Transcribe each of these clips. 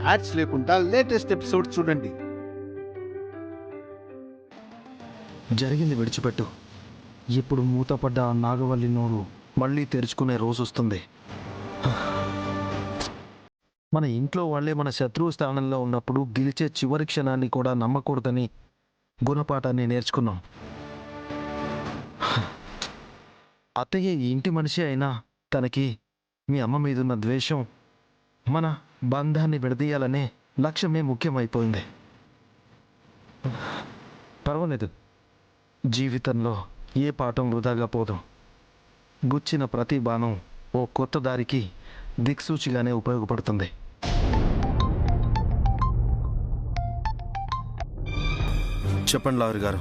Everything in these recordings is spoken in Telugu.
యాడ్స్ లేకుండా లేటెస్ట్ ఎపిసోడ్ చూడండి. జరిగింది విడిచిపెట్టు. ఇప్పుడు మూతపడ్డ ఆ నాగవల్లి నోరు మళ్ళీ తెరుచుకునే రోజు వస్తుంది. మన ఇంట్లో వాళ్ళే మన శత్రువు స్థానంలో ఉన్నప్పుడు గెలిచే చివరి క్షణాన్ని కూడా నమ్మకూడదని గుణపాఠాన్ని నేర్చుకున్నాం. అత్తయ్య ఈ ఇంటి మనిషి అయినా తనకి మీ అమ్మ మీదున్న ద్వేషం మన బంధాన్ని విడదీయాలనే లక్ష్యమే ముఖ్యమైపోయింది. పర్వాలేదు, జీవితంలో ఏ పాఠం వృధాగా పోదు. గుచ్చిన ప్రతి బాణం ఓ కొత్త దారికి దిక్సూచిగానే ఉపయోగపడుతుంది. చెప్పండి లావరి గారు.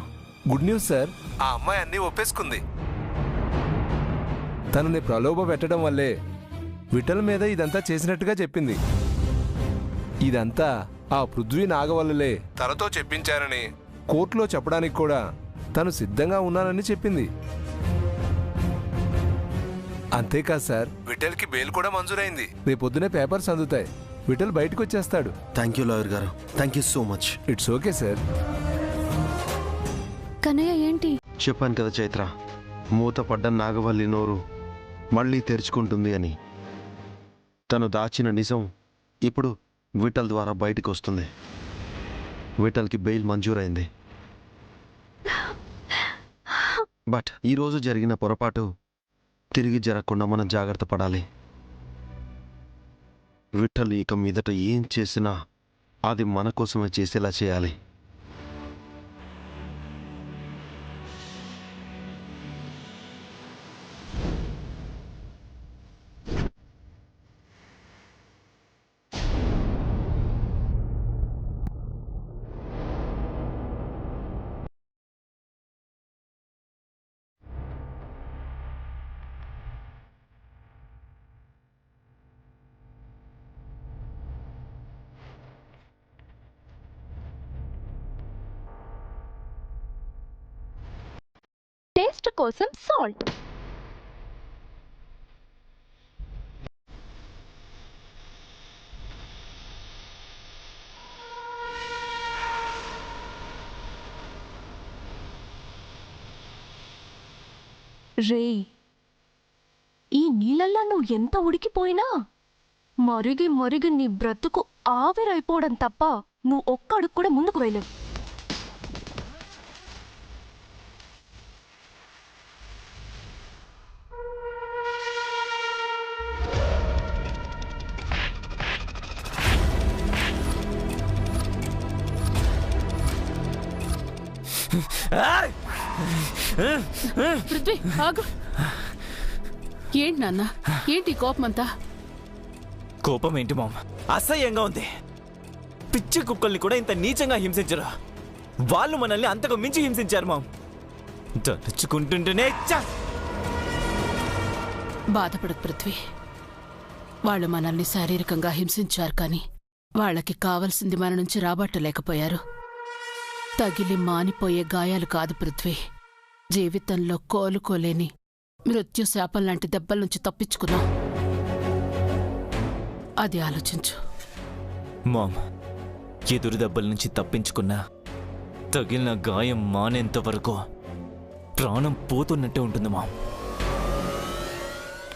Good news sir. ఆ అమ్మాయి అన్నీ ఒప్పేసుకుంది. తనని ప్రలోభ పెట్టడం వల్లే విఠల్ మీద ఇదంతా చేసినట్టుగా చెప్పింది. ఇదంతా ఆ పృథ్వీ నాగవల్లులే తనతో చెప్పించారని కోర్టులో చెప్పడానికి కూడా తను సిద్ధంగా ఉన్నానని చెప్పింది. అంతేకాదు సార్, విఠల్కి బెయిల్ కూడా మంజూరైంది. రేపొద్దునే పేపర్స్ అందుతాయి. విఠల్ బయటకు వచ్చేస్తాడు. థ్యాంక్ యూ లావరి గారు, thank you so much. It's okay sir. Kannayya ఏంటి? చెప్పాను కదా చైత్ర, మూతపడ్డ నాగవల్లి నోరు మళ్ళీ తెరుచుకుంటుంది అని. తను దాచిన నిజం ఇప్పుడు విఠల్ ద్వారా బయటకు వస్తుంది. విఠల్కి బెయిల్ మంజూరైంది. బట్ ఈరోజు జరిగిన పొరపాటు తిరిగి జరగకుండా మనం జాగ్రత్త పడాలి. విఠల్ ఇక మీదట ఏం చేసినా అది మన కోసమే చేసేలా చేయాలి. టేస్ట్ కోసం సాల్ట్. రే, ఈ నీళ్ళల్లో నువ్వు ఎంత ఉడికిపోయినా మరిగి మరిగి నీ బ్రతుకు ఆవిరైపోవడం తప్ప నువ్వు ఒక్క అడుగు కూడా ముందుకు వెళ్ళవు. పృథ్వీ ఆగు. ఏంటి నాన్న, ఏంటి కోపమంతా? కోపం ఏంటి మామ్, అసహ్యంగా ఉంది. పిచ్చి కుక్కల్ని కూడా ఇంత నీచంగా హింసించరు. వాళ్ళు మనల్ని అంతకు మించి హింసించారు మామ్. తలుచుకుంటుంటేనే బాధపడకు పృథ్వీ. వాళ్ళు మనల్ని శారీరకంగా హింసించారు, కానీ వాళ్ళకి కావలసింది మన నుంచి రాబట్టలేకపోయారు. తగిలి మానిపోయే గాయాలు కాదు పృథ్వీ, జీవితంలో కోలుకోలేని మృత్యు శాపం లాంటి దెబ్బల నుంచి తప్పించుకున్నాం. అది ఆలోచించు. మామ్, ఎదురు దెబ్బల నుంచి తప్పించుకున్నా తగిలిన గాయం మానేంత వరకు ప్రాణం పోతున్నట్టే ఉంటుంది మామ్.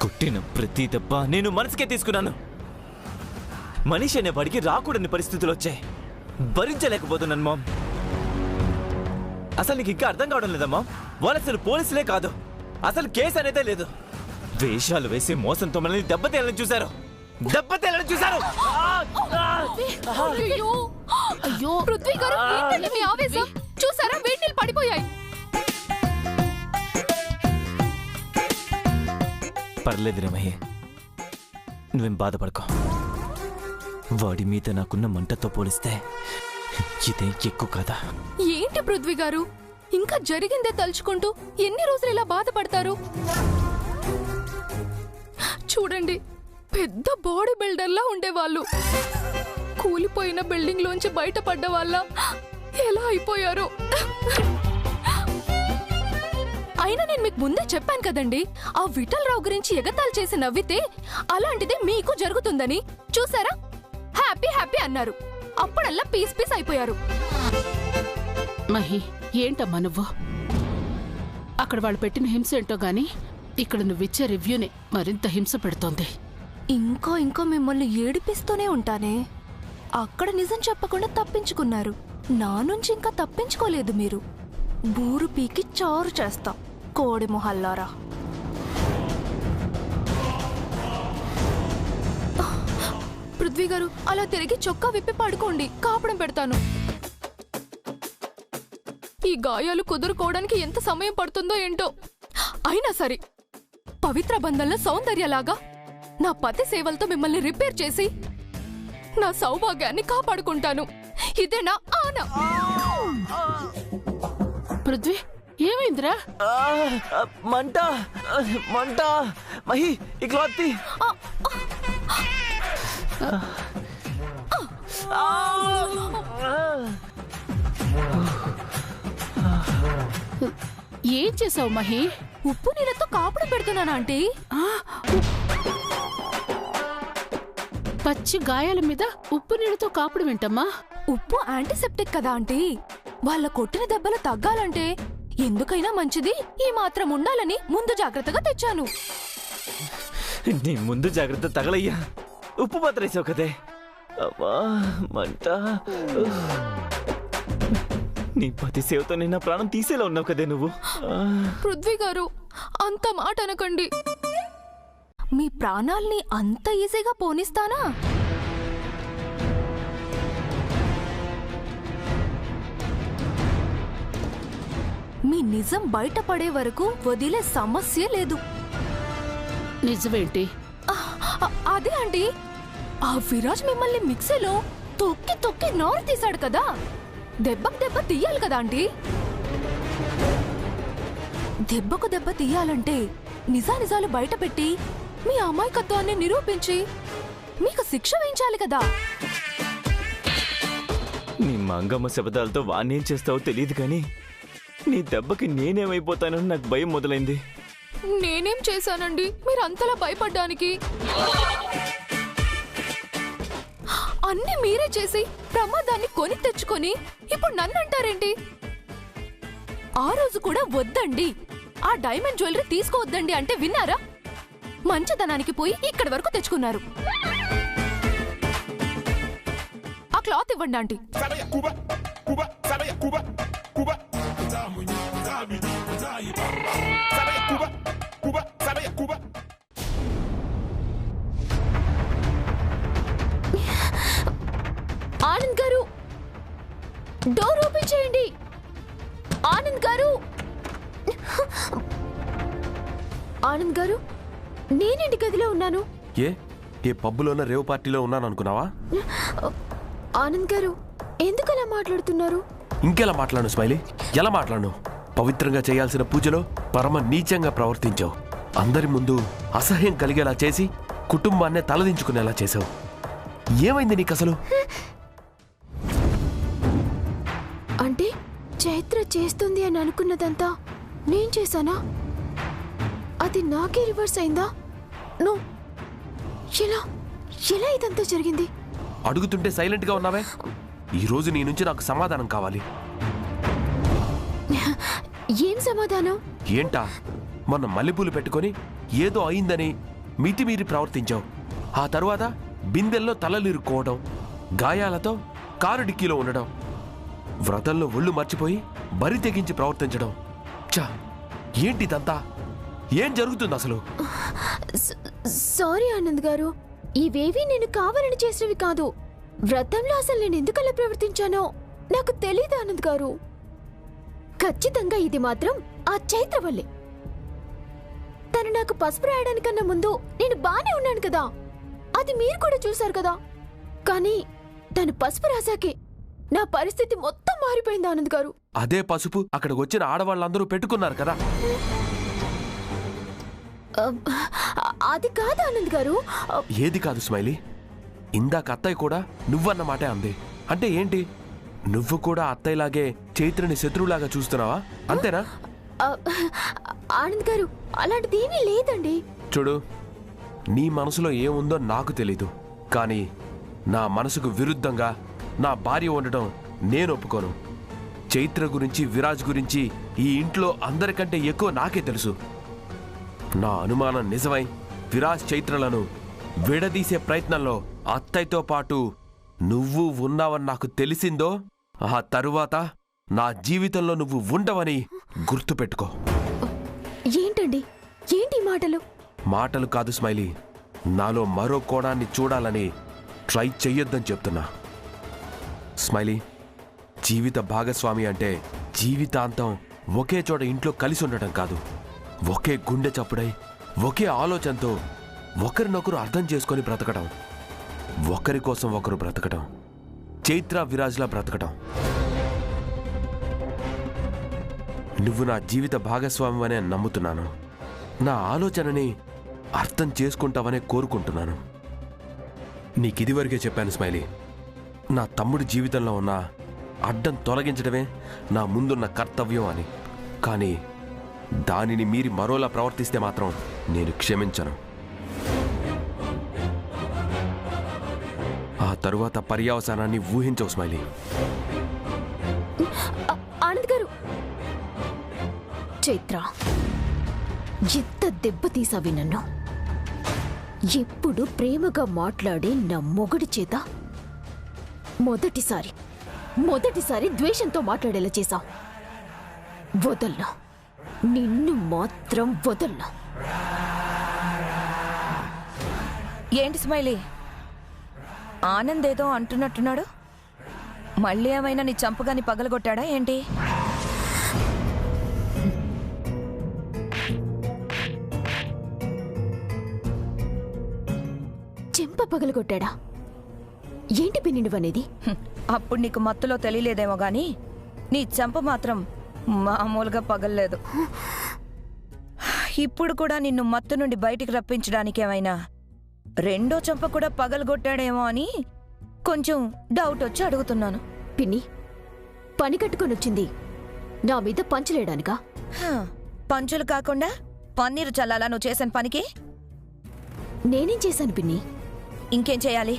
కొట్టిన ప్రతి దెబ్బ నేను మనసుకే తీసుకున్నాను. మనిషి అనే వాడికి రాకూడని పరిస్థితులు వచ్చాయి. భరించలేకపోతున్నాను మామ్. అసలు నీకు ఇంకా అర్థం కావడం లేదమ్మా? వాళ్ళు అసలు పోలీసులే కాదు, అసలు కేసు అనేదే లేదు. వేషాలు వేసి మోసంతో మనల్ని దెబ్బతేయాలని చూశారు. అయ్యో పృథ్వీ గారు, ఏంటండి మీ ఆవేశం? చూసారా, వేడి నీళ్ళు పడిపోయాయి. పర్లేదు రమయ్య, నువ్వేం బాధపడకో. వాడి మీద నాకున్న మంటతో పోలిస్తే ఇదే ఎక్కువ కదా. ఏంటి పృథ్వీ గారు, ఇంకా జరిగిందే తలుచుకుంటూ ఎన్ని రోజులు ఇలా బాధపడతారు? చూడండి, పెద్ద బాడీ బిల్డర్లా ఉండేవాళ్ళు కూలిపోయిన బిల్డింగ్ లోంచి బయటపడ్డ వాళ్ళ ఎలా అయిపోయారు? అయినా నేను మీకు ముందే చెప్పాను కదండి, ఆ విఠల్ రావు గురించి ఎగతాళి చేసి నవ్వితే అలాంటిదే మీకు జరుగుతుందని. చూసారా, హ్యాపీ హ్యాపీ అన్నారు. అప్పుడల్లా పీస్ పీస్ అయిపోయారు. మహి, ఏంటమ్మా నువ్వు? అక్కడ వాళ్ళు పెట్టిన హింస ఏంటో గాని ఇక్కడ నువ్విచ్చే రివ్యూనే మరింత హింస పెడుతోంది. ఇంకా మిమ్మల్ని ఏడిపిస్తూనే ఉంటానే. అక్కడ నిజం చెప్పకుండా తప్పించుకున్నారు. నా నుంచి ఇంకా తప్పించుకోలేదు మీరు. బూరు పీకి చారు చేస్తా, కోడి మొహల్లారా. పృథ్వీ గారు, అలా తిరిగి చొక్కా విప్పి పడుకోండి, కాపడం పెడతాను. ఈ గాయాలు కుదురుకోవడానికి ఎంత సమయం పడుతుందో ఏంటో. అయినా సరే, పవిత్ర బంధంలో సౌందర్యలాగా నా పతి సేవలతో మిమ్మల్ని రిపేర్ చేసి నా సౌభాగ్యాన్ని కాపాడుకుంటాను. ఇదే నా ఆన. పృథ్వీ, ఏమైందిరా? మంట మంట. మహి, ఈ క్లాత్ తీ. ఏం చేసావు మహి? ఉప్పు నీళ్ళతో కాపడం పెడుతున్నానా ఆంటీ? పచ్చి గాయాల మీద ఉప్పు నీళ్ళతో కాపడం ఏంటమ్మా? ఉప్పు యాంటీసెప్టిక్ కదా ఆంటీ. వాళ్ళ కొట్టిన దెబ్బలు తగ్గాలంటే ఎందుకైనా మంచిది ఈ మాత్రం ఉండాలని ముందు జాగ్రత్తగా తెచ్చాను. నీ ముందు జాగ్రత్త తగలయ్యా. ఉప్పు పత్రేసావు కదే. అమ్మా మంట. నీ పతి సేవతో నిన్న ప్రాణం తీసేలా ఉన్నావు కదే నువ్వు. పృథ్వీ గారు, అంత మాట అనకండి. మీ ప్రాణాల్ని అంత ఈజీగా పోనిస్తానా? మీ నిజం బయటపడే వరకు వదిలే సమస్య లేదు. నిజమేంటి? అదే ఆంటీ, ఆ విరాజ్ మిమ్మల్ని మిక్సీలో తొక్కి తొక్కి నోరు తీశాడు కదా. దెబ్బకు దెబ్బ తీయాలి కదా ఆంటీ. దెబ్బకు దెబ్బ తీయాలంటే నిజానిజాలు బయట పెట్టి మీ అమాయకత్వాన్ని నిరూపించి మీకు శిక్ష వేయించాలి కదా. నీ మంగమ్మ శబ్దాలతో వాణ్ణేం చేస్తావో తెలియదు కానీ నీ దెబ్బకి నేనేమైపోతానని నాకు భయం మొదలైంది. నేనేం చేశానండి మీరు అంతలా భయపడ్డానికి? అన్ని మీరే చేసి ప్రమాదాన్ని కొని తెచ్చుకొని ఇప్పుడు నన్ను అంటారేంటి? ఆ రోజు కూడా వద్దండి, ఆ డైమండ్ జ్యువెలరీ తీసుకోవద్దండి అంటే విన్నారా? మంచితనానికి పోయి ఇక్కడి వరకు తెచ్చుకున్నారు. ఆ క్లాత్ ఇవ్వండి ఆంటీ. ఆనంద్ గారు, డోర్ ఓపెన్ చేయండి. ఆనంద్ గారు, ఆనంద్ గారు, నేనేంటి గదిలో ఉన్నాను? ఏ పబ్బులోన రేవ్ పార్టీలో ఉన్నాను అనుకున్నావా? ఆనంద్ గారు, ఎందుకలా మాట్లాడుతున్నారు? ఇంకెలా మాట్లాడు స్మైలీ? ఎలా మాట్లాడు? పవిత్రంగా చేయాల్సిన పూజలో పరమ నీచంగా ప్రవర్తించావు. అందరి ముందు అసహ్యం కలిగేలా చేసి కుటుంబాన్నే తలదించుకునేలా చేశావు. ఏమైంది నీకు అసలు? అంటే చైత్ర చేస్తుంది అని అనుకున్నదంతా నేను చేశానా? అది నాకే రివర్స్ అయిందా? నో, ఎలా ఎలా ఇదంతా జరిగింది? అడుగుతుంటే సైలెంట్ గా ఉన్నావే. ఈ రోజు నీ నుంచి నాకు సమాధానం కావాలి. ఏం సమాధానం? ఏంటా? మొన్న మల్లెపూలు పెట్టుకొని ఏదో అయిందని మితిమీరి ప్రవర్తించావు. ఆ తరువాత బిందెల్లో తలలిరుక్కోవడం, గాయాలతో కారు డిక్కీలో ఉండడం, వ్రతంలో ఒళ్ళు మర్చిపోయి బరి తెగించి ప్రవర్తించడం. చా, ఏంటిదంతా? ఏం జరుగుతుంది అసలు? సారీ ఆనంద్ గారు, ఇవేవి నేను కావాలని చేసినవి కాదు. వ్రతంలో అసలు నేను ఎందుకలా ప్రవర్తించానో నాకు తెలీదు ఆనంద్ గారు. ఖచ్చితంగా ఇది మాత్రం ఆ చైత్ర వల్లే. తను నాకు పసుపు రాయడానికన్నా ముందు నేను బానే ఉన్నాను కదా, అది మీరు కూడా చూశారు కదా. కానీ తను పసుపు రాశాకే నా పరిస్థితి మొత్తం మారిపోయింది ఆనంద్ గారు. అదే పసుపు అక్కడికి వచ్చిన ఆడవాళ్ళందరూ పెట్టుకున్నారు కదా. అది కాదు ఆనంద్ గారు. ఏది కాదు స్మైలీ? ఇందాక అత్తయ్య కూడా నువ్వన్న మాటే అంది. అంటే ఏంటి? నువ్వు కూడా అత్తయ్యలాగే చైత్రని శత్రువులాగా చూస్తున్నావా? అంతేనా? ఆనంద్ గారు, అలాంటిదేమీ లేదండి. చూడు, నీ మనసులో ఏముందో నాకు తెలీదు, కానీ నా మనసుకు విరుద్ధంగా నా భార్య ఉండటం నేను ఒప్పుకోను. చైత్ర గురించి, విరాజ్ గురించి ఈ ఇంట్లో అందరికంటే ఎక్కువ నాకే తెలుసు. నా అనుమానం నిజమై విరాజ్ చైత్రలను విడదీసే ప్రయత్నంలో అత్తయ్యతో పాటు నువ్వు ఉన్నావని నాకు తెలిసిందో, ఆ తరువాత నా జీవితంలో నువ్వు ఉండవని గుర్తుపెట్టుకో. ఏంటండి, ఏంటి మాటలు? మాటలు కాదు స్మైలీ, నాలో మరో కోణాన్ని చూడాలని ట్రై చెయ్యొద్దని చెప్తున్నా. స్మైలీ, జీవిత భాగస్వామి అంటే జీవితాంతం ఒకే చోట ఇంట్లో కలిసి ఉండటం కాదు, ఒకే గుండె చప్పుడై ఒకే ఆలోచనతో ఒకరినొకరు అర్థం చేసుకొని బ్రతకడం, ఒకరి కోసం ఒకరు బ్రతకడం, చైత్ర విరాజ్లా బ్రతకడం. నువ్వు నా జీవిత భాగస్వామి అనే నమ్ముతున్నాను. నా ఆలోచనని అర్థం చేసుకుంటావనే కోరుకుంటున్నాను. నీకిదివరకే చెప్పాను స్మైలీ, నా తమ్ముడి జీవితంలో ఉన్న అడ్డం తొలగించడమే నా ముందున్న కర్తవ్యం అని. కానీ దానిని మీరి మరోలా ప్రవర్తిస్తే మాత్రం నేను క్షమించను. ఆ తరువాత పర్యవసానాన్ని ఊహించవు స్మైలీ. ఆనంద్ గారు, చైత్ర ఎంత దెబ్బతీసావి నన్ను. ఎప్పుడు ప్రేమగా మాట్లాడి నా మొగుడి చేత మొదటిసారి ద్వేషంతో మాట్లాడేలా చేశావు. వదల్లా, నిన్ను మాత్రం వదల్లా. ఏంటి స్మైలీ, ఆనంద్ ఏదో అంటున్నట్టున్నాడు? మళ్ళీ ఏమైనా నీ చంపగాని పగలగొట్టాడా ఏంటి? చెంప పగలగొట్టాడా? ఏంటి పిన్ని నువ్వనేది? అప్పుడు నీకు మత్తులో తెలియలేదేమో గాని నీ చెంప మాత్రం మామూలుగా పగల్లేదు. ఇప్పుడు కూడా నిన్ను మత్తు నుండి బయటికి రప్పించడానికి ఏమైనా రెండో చెంప కూడా పగలగొట్టాడేమో అని కొంచెం డౌట్ వచ్చి అడుగుతున్నాను. పిన్ని, పని కట్టుకొని వచ్చింది నా మీద పంచలేడానికా? పంచులు కాకుండా పన్నీరు చల్లాలా నువ్వు చేసిన పనికి? నేనేం చేశాను పిన్ని? ఇంకేం చేయాలి?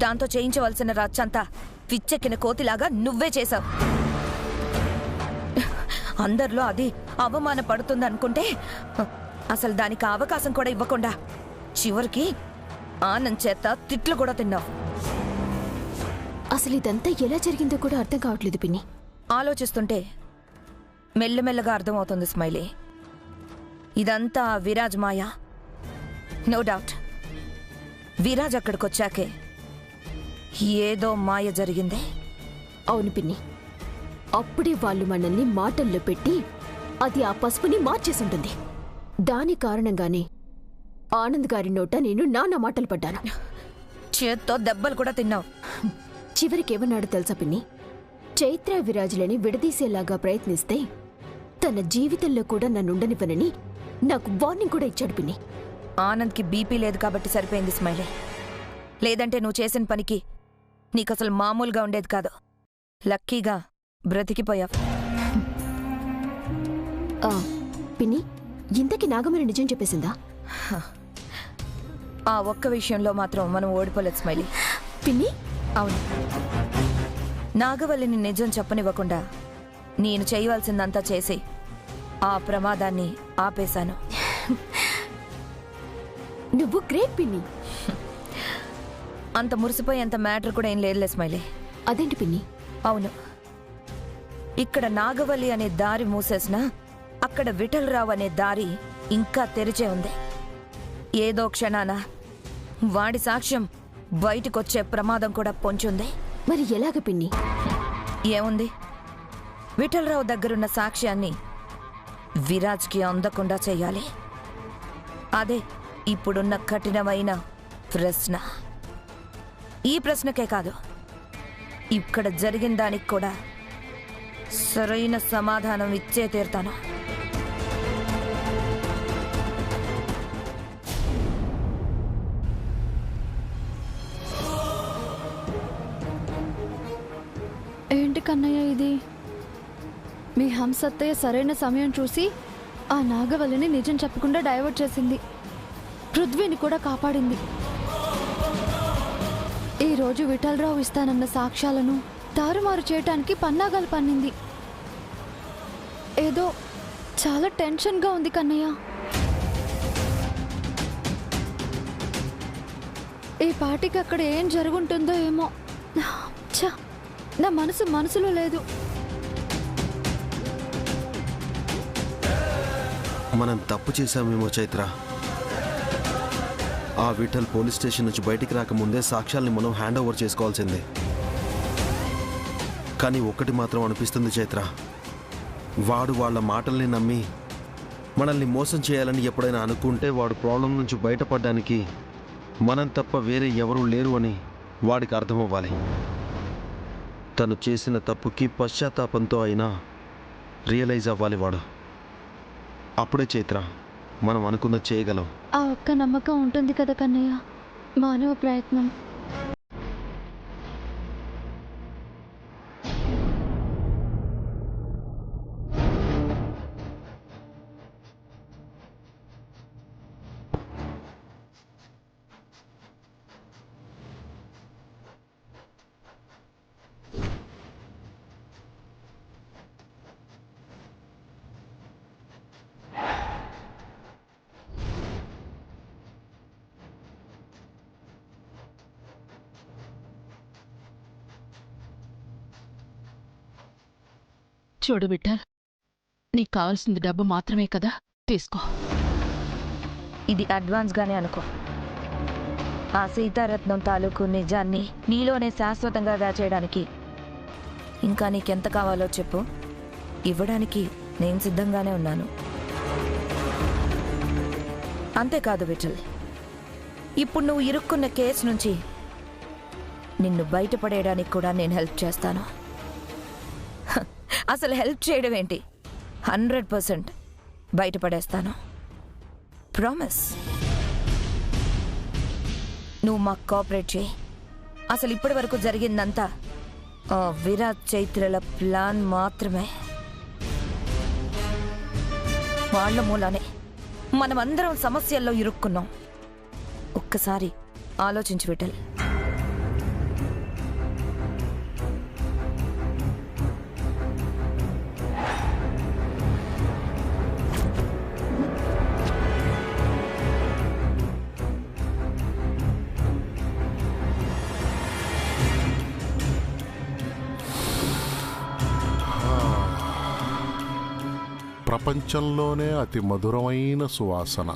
దాంతో చేయించవలసిన రచ్చంతా పిచ్చెక్కిన కోతిలాగా నువ్వే చేశావు. అందరిలో అది అవమానపడుతుందనుకుంటే అసలు దానికి అవకాశం కూడా ఇవ్వకుండా చివరికి ఆనంద్ చేత తిట్లు కూడా తిన్నావు. అసలు ఇదంతా ఎలా జరిగిందో కూడా అర్థం కావట్లేదు పిన్ని. ఆలోచిస్తుంటే మెల్లమెల్లగా అర్థమవుతుంది స్మైలీ. ఇదంతా విరాజ్ మాయా. నో డౌట్ విరాజ్ అక్కడికొచ్చాకే ఏదో మాయ జరిగింది. అవును పిన్ని, అప్పుడే వాళ్ళు మనల్ని మాటల్లో పెట్టి అది ఆ పసుపుని మార్చేసుంటుంది. దాని కారణంగానే ఆనంద్ గారి నోట నేను నాన్న మాటలు పడ్డాను. చేత్తో దెబ్బలు కూడా తిన్నావు. చివరికేమన్నాడు తెలుసా పిన్ని? చైత్ర విరాజులని విడదీసేలాగా ప్రయత్నిస్తే తన జీవితంలో కూడా నన్నుండనివ్వనని నాకు వార్నింగ్ కూడా ఇచ్చాడు పిన్ని. ఆనంద్కి బీపీ లేదు కాబట్టి సరిపోయింది స్మైలీ. లేదంటే నువ్వు చేసిన పనికి నీకసలు మామూలుగా ఉండేది కాదు. లక్కీగా బ్రతికిపోయావు. పిన్ని, ఇంతకీ నాగమణి నిజం చెప్పేసిందా? ఆ ఒక్క విషయంలో మాత్రం మనం ఓడిపోలేదు స్మైలీ. పిన్ని, అవును, నాగవల్లిని నిజం చెప్పనివ్వకుండా నేను చేయవలసిందంతా చేసి ఆ ప్రమాదాన్ని ఆపేశాను. నువ్వు గ్రేట్ పిన్ని. అంత మురిసిపోయేంత మ్యాటర్ కూడా ఏం లేదులే స్మైలీ. అదేంటి పిన్ని? అవును, ఇక్కడ నాగవల్లి అనే దారి మూసేసినా అక్కడ విఠలరావు అనే దారి ఇంకా తెరిచే ఉంది. ఏదో క్షణాన వాడి సాక్ష్యం బయటకొచ్చే ప్రమాదం కూడా పొంచుంది. మరి ఎలాగ పిన్ని? ఏముంది, విఠలరావు దగ్గరున్న సాక్ష్యాన్ని విరాజ్కి అందకుండా చెయ్యాలి. అదే ఇప్పుడున్న కఠినమైన ప్రశ్న. ఈ ప్రశ్నకే కాదు, ఇక్కడ జరిగిన దానికి కూడా సరైన సమాధానం ఇచ్చే తీరుతాను. ఏంటి కన్నయ్య ఇది? మీ హంసత్తయ్య సరైన సమయం చూసి ఆ నాగవల్లిని నిజం చెప్పకుండా డైవర్ట్ చేసింది. పృథ్వీని కూడా కాపాడింది. ఈరోజు విఠలరావు ఇస్తానన్న సాక్ష్యాలను తారుమారు చేయటానికి పన్నాగాలు పన్నింది. ఏదో చాలా టెన్షన్గా ఉంది కన్నయ్య. ఈ పాటికి అక్కడ ఏం జరుగుంటుందో ఏమో. ఛ, నా మనసులో లేదు. మనం తప్పు చేశామేమో చైత్ర. ఆ విఠల్ పోలీస్ స్టేషన్ నుంచి బయటికి రాకముందే సాక్ష్యాల్ని మనం హ్యాండ్ ఓవర్ చేసుకోవాల్సిందే. కానీ ఒక్కటి మాత్రం అనిపిస్తుంది చైత్ర, వాడు వాళ్ళ మాటల్ని నమ్మి మనల్ని మోసం చేయాలని ఎప్పుడైనా అనుకుంటే వాడు ప్రాబ్లం నుంచి బయటపడడానికి మనం తప్ప వేరే ఎవరూ లేరు అని వాడికి అర్థమవ్వాలి. తను చేసిన తప్పుకి పశ్చాత్తాపంతో అయినా రియలైజ్ అవ్వాలి వాడు. అప్పుడే చైత్ర మనం అనుకున్నది చేయగలం. ఆ ఒక్క నమ్మకం ఉంటుంది కదా కన్నయ్య. మానవ ప్రయత్నం. చూడు విఠల్, నీకు కావాల్సింది డబ్బు మాత్రమే కదా, తీసుకో. ఇది అడ్వాన్స్గానే అనుకో. ఆ సీతారత్నం తాలూకు నిజాన్ని నీలోనే శాశ్వతంగా దాచేయడానికి ఇంకా నీకెంత కావాలో చెప్పు, ఇవ్వడానికి నేను సిద్ధంగానే ఉన్నాను. అంతేకాదు విఠల్, ఇప్పుడు నువ్వు ఇరుక్కున్న కేసు నుంచి నిన్ను బయటపడేయడానికి కూడా నేను హెల్ప్ చేస్తాను. అసలు హెల్ప్ చేయడం ఏంటి, 100% బయటపడేస్తాను. ప్రామిస్. నువ్వు మాకు కోఆపరేట్ చేయి. అసలు ఇప్పటి వరకు జరిగిందంతా విరాట్ చైత్రల ప్లాన్ మాత్రమే. వాళ్ళ మూలానే మనమందరం సమస్యల్లో ఇరుక్కున్నాం. ఒక్కసారి ఆలోచించి విఠల్. ప్రపంచంలోనే అతి మధురమైన సువాసన.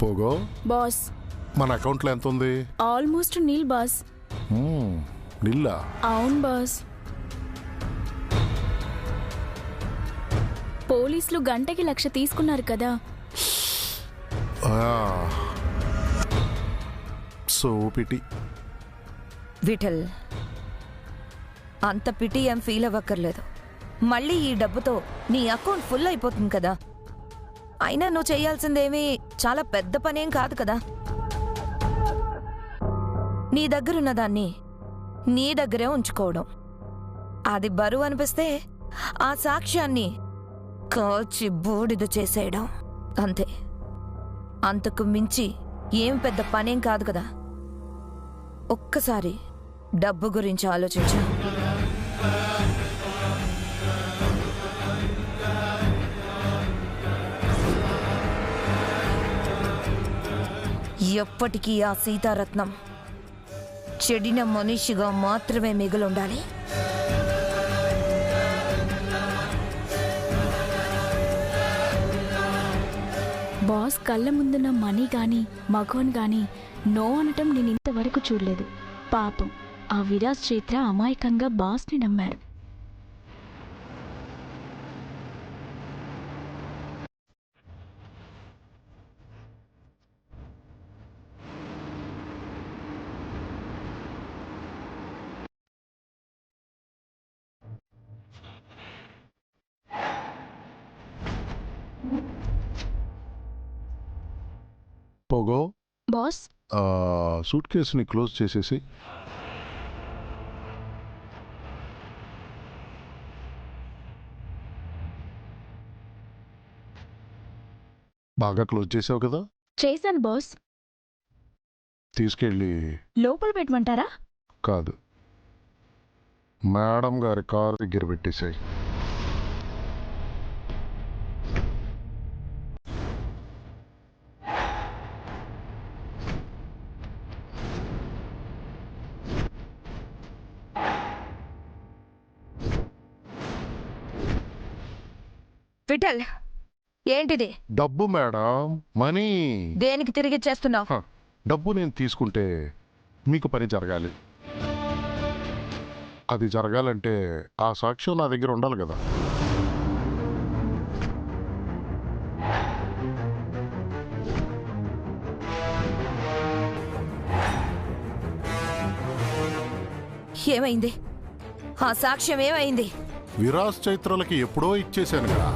పోగో బాస్, మన అకౌంట్లో ఎంత ఉంది? Almost nil boss. నిల్లా? అవును బాస్. పోలీసులు గంటకి 1,00,000 తీసుకున్నారు కదా. So PT. విఠల్, అంత పిటి ఏం ఫీల్ అవ్వక్కర్లేదు. మళ్ళీ ఈ డబ్బుతో నీ అకౌంట్ ఫుల్ అయిపోతుంది కదా. అయినా నువ్వు చేయాల్సిందేమీ చాలా పెద్ద పనేం కాదు కదా. నీ దగ్గరున్న దాన్ని నీ దగ్గరే ఉంచుకోవడం. అది బరువు అనిపిస్తే ఆ సాక్ష్యాన్ని కాల్చి బూడిద చేసేయడం అంతే. అంతకు మించి ఏం పెద్ద పనేం కాదు కదా. ఒక్కసారి డబ్బు గురించి ఆలోచించు. ఎప్పటికీ ఆ సీతారత్నం చెడిన మనిషిగా మాత్రమే మిగులుండాలి. బాస్ కళ్ళ ముందున్న మనీ గాని మగోన్ గాని నో అనటం నేను ఇంతవరకు చూడలేదు. పాపం ఆ విరాజ్ చైత్ర అమాయకంగా బాస్ని నమ్మారు. పోగో బాస్, సూట్ కేసుని క్లోజ్ చేసేసి. బాగా క్లోజ్ చేసావు కదా, చేశాను బాస్. తీసుకెళ్ళి లోపల పెట్టమంటారా? కాదు, మేడం గారి కారు దగ్గర పెట్టేశాయి. విఠల్, ఏంటిది? డబ్బు మేడం, మనీ. దేనికి తిరిగి చేస్తున్నావు? హ, డబ్బు నేను తీసుకుంటే మీకు పని జరగాలి. అది జరగాలంటే ఆ సాక్ష్యం నా దగ్గర ఉండాలి కదా. ఏమైంది? ఆ సాక్ష్యం ఏమైంది? విరాజ్ చైత్రలకి ఎప్పుడో ఇచ్చేశాను కదా.